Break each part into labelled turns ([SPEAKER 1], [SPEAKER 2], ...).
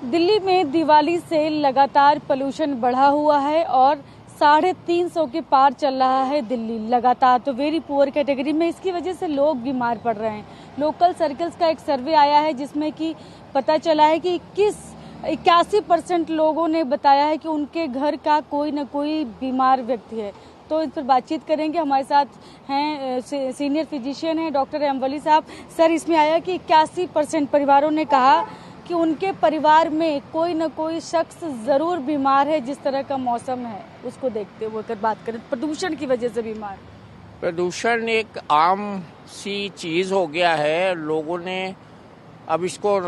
[SPEAKER 1] दिल्ली में दिवाली से लगातार पोल्यूशन बढ़ा हुआ है और 350 के पार चल रहा है दिल्ली लगातार। तो वेरी पुअर कैटेगरी में, इसकी वजह से लोग बीमार पड़ रहे हैं। लोकल सर्कल्स का एक सर्वे आया है जिसमें कि पता चला है कि 81% लोगों ने बताया है कि उनके घर का कोई न कोई बीमार व्यक्ति है। तो इस पर बातचीत करेंगे। हमारे साथ हैं सीनियर फिजिशियन हैं डॉक्टर एमवली साहब। सर, इसमें आया कि 81% परिवारों ने कहा कि उनके परिवार में कोई न कोई शख्स जरूर बीमार है। जिस तरह का मौसम है उसको देखते हुए अगर बात करें, प्रदूषण की वजह से बीमार।
[SPEAKER 2] प्रदूषण एक आम सी चीज हो गया है। लोगों ने अब इसको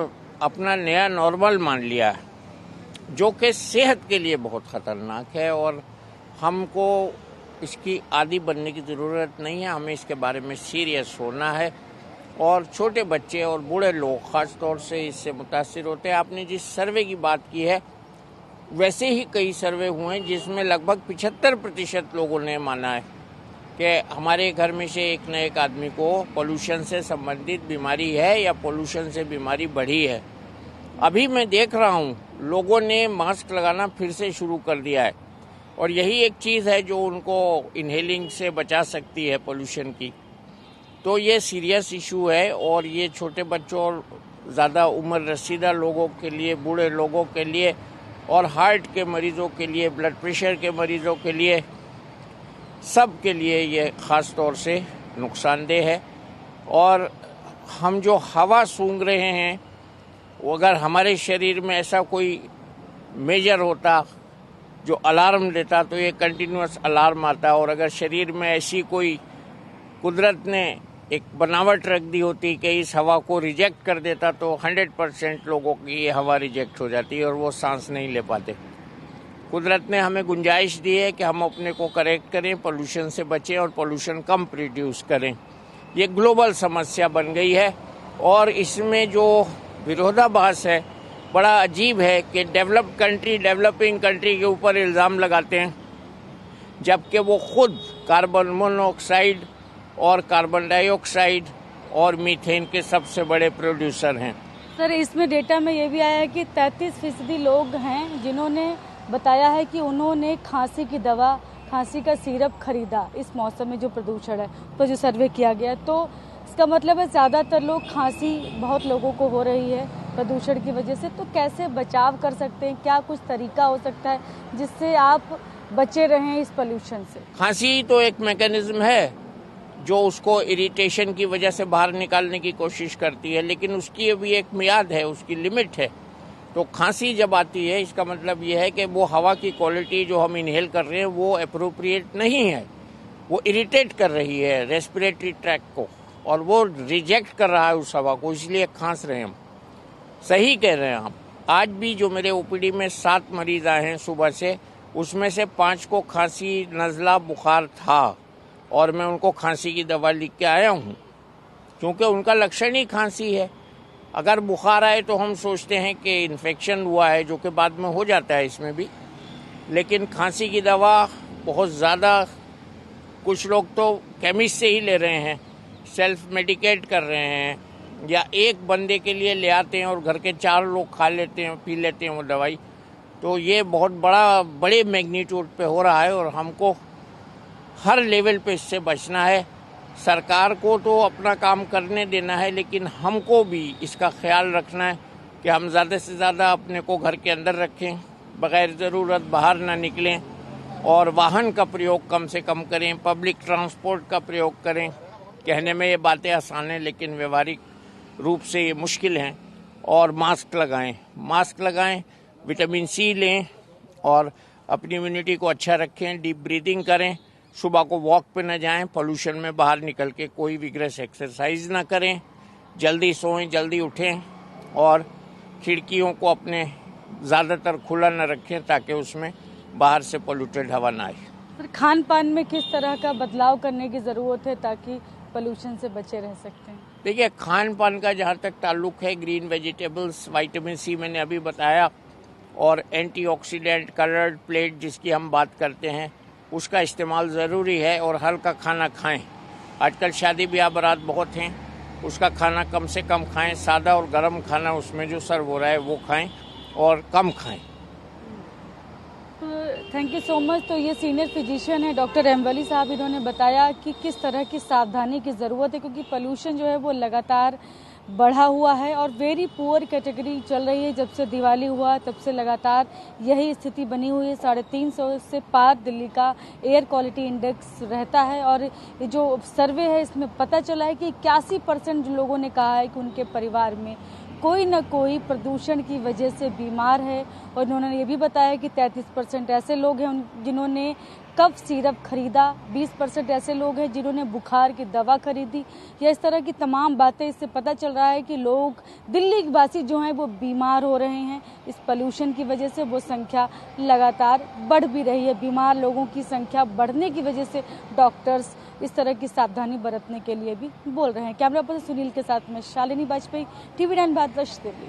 [SPEAKER 2] अपना नया नॉर्मल मान लिया है, जो कि सेहत के लिए बहुत खतरनाक है और हमको इसकी आदी बनने की ज़रूरत नहीं है। हमें इसके बारे में सीरियस होना है और छोटे बच्चे और बूढ़े लोग ख़ास तौर से इससे मुतासिर होते हैं। आपने जिस सर्वे की बात की है, वैसे ही कई सर्वे हुए हैं जिसमें लगभग 75% लोगों ने माना है कि हमारे घर में से एक न एक आदमी को पोल्यूशन से संबंधित बीमारी है या पोल्यूशन से बीमारी बढ़ी है। अभी मैं देख रहा हूँ लोगों ने मास्क लगाना फिर से शुरू कर दिया है और यही एक चीज़ है जो उनको इनहेलिंग से बचा सकती है पोल्यूशन की। तो ये सीरियस इशू है और ये छोटे बच्चों और ज़्यादा उम्र रसीदा लोगों के लिए, बूढ़े लोगों के लिए और हार्ट के मरीज़ों के लिए, ब्लड प्रेशर के मरीज़ों के लिए, सब के लिए ये ख़ास तौर से नुकसानदेह है। और हम जो हवा सूंघ रहे हैं, वो अगर हमारे शरीर में ऐसा कोई मेजर होता जो अलार्म देता तो ये कंटिन्यूअस अलार्म आता, और अगर शरीर में ऐसी कोई कुदरत ने एक बनावट रख दी होती कि इस हवा को रिजेक्ट कर देता तो 100% लोगों की ये हवा रिजेक्ट हो जाती और वो सांस नहीं ले पाते। कुदरत ने हमें गुंजाइश दी है कि हम अपने को करेक्ट करें, पोल्यूशन से बचें और पोल्यूशन कम प्रोड्यूस करें। ये ग्लोबल समस्या बन गई है और इसमें जो विरोधाभास है बड़ा अजीब है कि डेवलप्ड कंट्री डेवलपिंग कंट्री के ऊपर इल्ज़ाम लगाते हैं, जबकि वो खुद कार्बन मोनोऑक्साइड और कार्बन डाइऑक्साइड और मीथेन के सबसे बड़े प्रोड्यूसर हैं।
[SPEAKER 1] सर, इसमें डेटा में ये भी आया है कि 33% लोग हैं जिन्होंने बताया है कि उन्होंने खांसी की दवा, खांसी का सिरप खरीदा इस मौसम में जो प्रदूषण है। तो जो सर्वे किया गया, तो इसका मतलब है ज़्यादातर लोग, खांसी बहुत लोगों को हो रही है प्रदूषण की वजह से। तो कैसे बचाव कर सकते हैं? क्या कुछ तरीका हो सकता है जिससे आप बचे रहें इस पोल्यूशन से?
[SPEAKER 2] खांसी तो एक मैकेनिज्म है जो उसको इरिटेशन की वजह से बाहर निकालने की कोशिश करती है, लेकिन उसकी भी एक मियाद है, उसकी लिमिट है। तो खांसी जब आती है, इसका मतलब ये है कि वो हवा की क्वालिटी जो हम इनहेल कर रहे हैं वो अप्रोप्रिएट नहीं है, वो इरिटेट कर रही है रेस्पिरेटरी ट्रैक को और वो रिजेक्ट कर रहा है उस हवा को, इसलिए खांस रहे हैं हम। सही कह रहे हैं आप। आज भी जो मेरे ओपीडी में 7 मरीज आए हैं सुबह से, उसमें से 5 को खांसी, नज़ला, बुखार था और मैं उनको खांसी की दवा लिख के आया हूँ, क्योंकि उनका लक्षण ही खांसी है। अगर बुखार आए तो हम सोचते हैं कि इन्फेक्शन हुआ है, जो कि बाद में हो जाता है इसमें भी, लेकिन खांसी की दवा बहुत ज़्यादा, कुछ लोग तो केमिस्ट से ही ले रहे हैं, सेल्फ मेडिकेट कर रहे हैं, या एक बंदे के लिए ले आते हैं और घर के 4 लोग खा लेते हैं, पी लेते हैं वो दवाई। तो ये बहुत बड़े मैग्नीट्यूड पे हो रहा है और हमको हर लेवल पे इससे बचना है। सरकार को तो अपना काम करने देना है, लेकिन हमको भी इसका ख्याल रखना है कि हम ज़्यादा से ज़्यादा अपने को घर के अंदर रखें, बग़ैर ज़रूरत बाहर ना निकलें और वाहन का प्रयोग कम से कम करें, पब्लिक ट्रांसपोर्ट का प्रयोग करें। कहने में ये बातें आसान हैं, लेकिन व्यवहारिक रूप से ये मुश्किल हैं। और मास्क लगाएं, विटामिन सी लें और अपनी इम्यूनिटी को अच्छा रखें, डीप ब्रीदिंग करें, सुबह को वॉक पे न जाएं, पोल्यूशन में बाहर निकल के कोई विग्रेस एक्सरसाइज ना करें, जल्दी सोएं, जल्दी उठें और खिड़कियों को अपने ज़्यादातर खुला न रखें ताकि उसमें बाहर से पोल्यूटेड हवा ना आए।
[SPEAKER 1] सर, खान पान में किस तरह का बदलाव करने की ज़रूरत है ताकि पोल्यूशन से बचे रह सकते हैं?
[SPEAKER 2] देखिए, खान पान का जहाँ तक ताल्लुक है, ग्रीन वेजिटेबल्स, विटामिन सी मैंने अभी बताया, और एंटीऑक्सीडेंट, कलर्ड प्लेट जिसकी हम बात करते हैं, उसका इस्तेमाल ज़रूरी है। और हल्का खाना खाएं। आजकल शादी ब्याह बारात बहुत हैं, उसका खाना कम से कम खाएं, सादा और गर्म खाना उसमें जो सर्व हो रहा है वो खाएं। और कम खाएं।
[SPEAKER 1] Thank you so much. तो ये सीनियर फिजिशियन है डॉक्टर एमवली साहब, इन्होंने बताया कि किस तरह की सावधानी की ज़रूरत है, क्योंकि पोल्यूशन जो है वो लगातार बढ़ा हुआ है और वेरी पुअर कैटेगरी चल रही है। जब से दिवाली हुआ तब से लगातार यही स्थिति बनी हुई है। 350 से पार दिल्ली का एयर क्वालिटी इंडेक्स रहता है और ये जो सर्वे है इसमें पता चला है कि 81% लोगों ने कहा है कि उनके परिवार में कोई न कोई प्रदूषण की वजह से बीमार है। और उन्होंने ये भी बताया कि 33% ऐसे लोग हैं जिन्होंने कफ सिरप खरीदा, 20% ऐसे लोग हैं जिन्होंने बुखार की दवा खरीदी। या इस तरह की तमाम बातें, इससे पता चल रहा है कि लोग, दिल्ली वासी जो हैं वो बीमार हो रहे हैं इस पोल्यूशन की वजह से। वो संख्या लगातार बढ़ भी रही है। बीमार लोगों की संख्या बढ़ने की वजह से डॉक्टर्स इस तरह की सावधानी बरतने के लिए भी बोल रहे हैं। कैमरा पर्सन सुनील के साथ में शालिनी वाजपेयी, TV9 भारतवर्ष, दिल्ली।